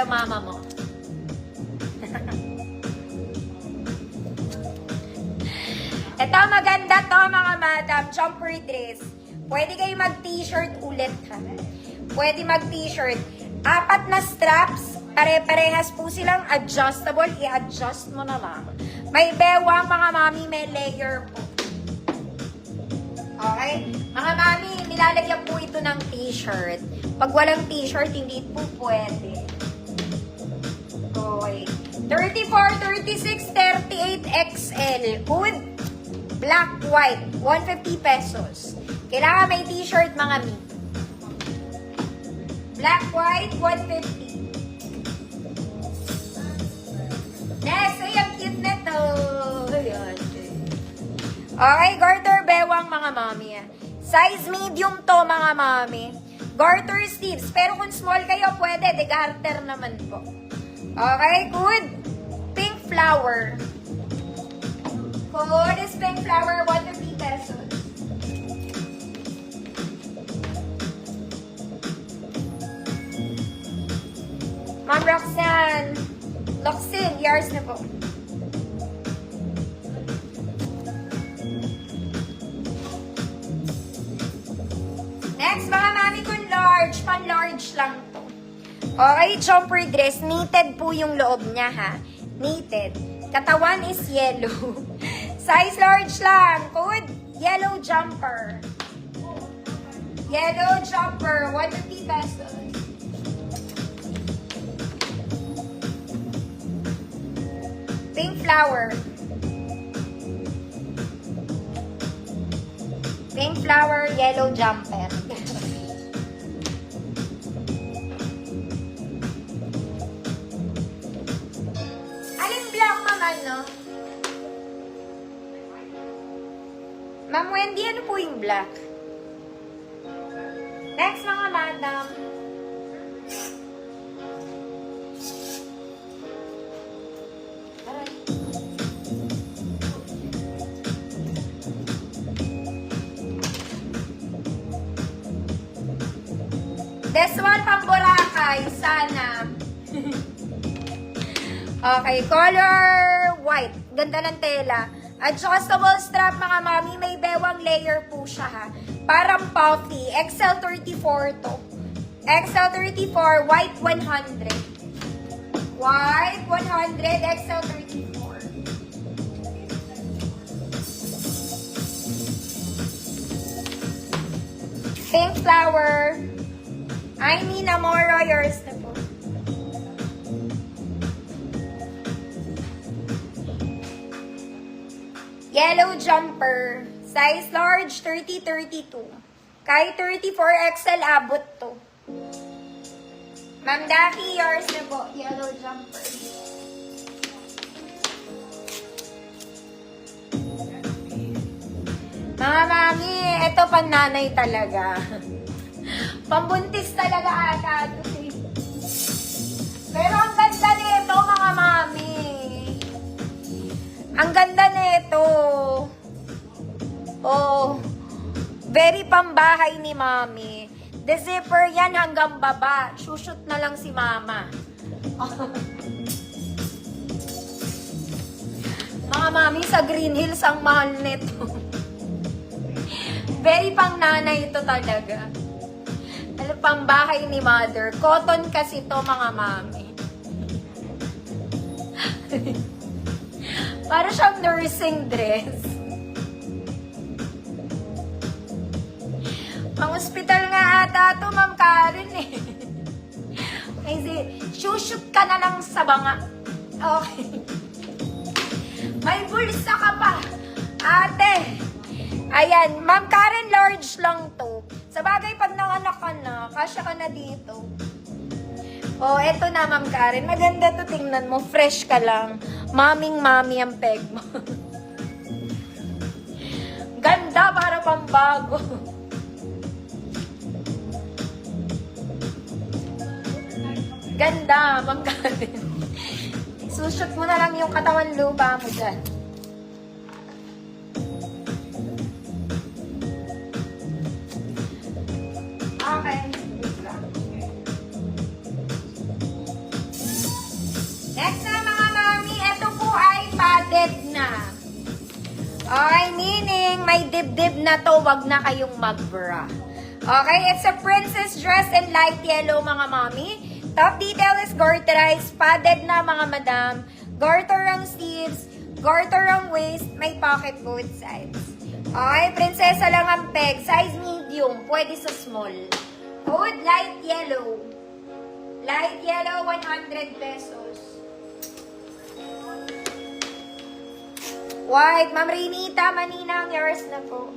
sa mama mo. Ito, maganda to mga madam. Jumper dress. Pwede kayo mag-t-shirt ulit, ha? Pwede mag-t-shirt. 4 na straps. Pare-parehas po silang adjustable. I-adjust mo na lang. May bewang, mga mami. May layer po. Okay? Mga mami, nilalagyan po ito ng t-shirt. Pag walang t-shirt, hindi po pwede. Okay. 34, 36, 38 XL. Hood. Black, white. 150 pesos. Kailangan may t-shirt, mga mi. Black, white, 150. Next, ay, ang cute na to. Ayan. Okay, garter bewang, mga mami. Size medium to, mga mami. Garter sleeves. Pero kung small kayo, pwede. De garter naman po. Okay, good. Pink flower. Code is pink flower, 150 pesos. Ma'am Roxanne. Loxin, yours na po. Next, mga mami kung large. Pan-large lang to. Okay, jumper dress. Knitted po yung loob niya, ha? Knitted. Katawan is yellow. Size large lang. Code, yellow jumper. Yellow jumper, 150 pesos. Pink flower. Pink flower, yellow jumper. Alin black, ma'am, no? Ma'am Wendy, ano po yung black? Next, mga madam. This one, pang Boracay, sana. Okay, color white. Ganda ng tela. Adjustable strap, mga mami. May bewang layer po siya, ha. Parang puffy. XL34 to. XL34, white 100. White 100, XL34. Pink flower. I mean, Amora, yours na po. Yellow jumper. Size large, 30-32. Kahit 34XL, abot to. Ma'am Daki, yours na po. Yellow jumper. Mga mami, ito pananay talaga. Pambuntis talaga ata. Pero ang ganda nito, mga mami. Ang ganda nito. Oh, very pambahay ni mami. The zipper yan hanggang baba. Shoot na lang si mama. Mga mami, sa Green Hills ang mahal nito. Very pang nanay ito talaga. Ano, pambahay ni mother. Cotton kasi to, mga mami. Para siyang nursing dress. Pang-hospital nga ata to, Ma'am Karen eh. Kasi, shoot ka na lang sa banga. Okay. May bulsa ka pa. Ate. Ayan, Ma'am Karen, large lang to. Sa bagay, pag nanganak ka na, kasya ka na dito. Oh, eto na, Ma'am Karen. Maganda to, tingnan mo. Fresh ka lang. Maming-mami ang peg mo. Ganda, para pambago. Ganda, Ma'am Karen. Sushoot mo na lang yung katawan lupa mo dyan. Okay. Okay, meaning may dibdib na to, wag na kayong mag-bra. Okay, it's a princess dress in light yellow, mga mommy. Top detail is garterized, padded na, mga madam. Garter ang sleeves, garter ang waist, may pocket both sides. Okay, prinsesa lang ang peg. Size medium, pwede sa small. Code light yellow. Light yellow, 100 pesos. White, Ma'am Renita, maninang, yours na po.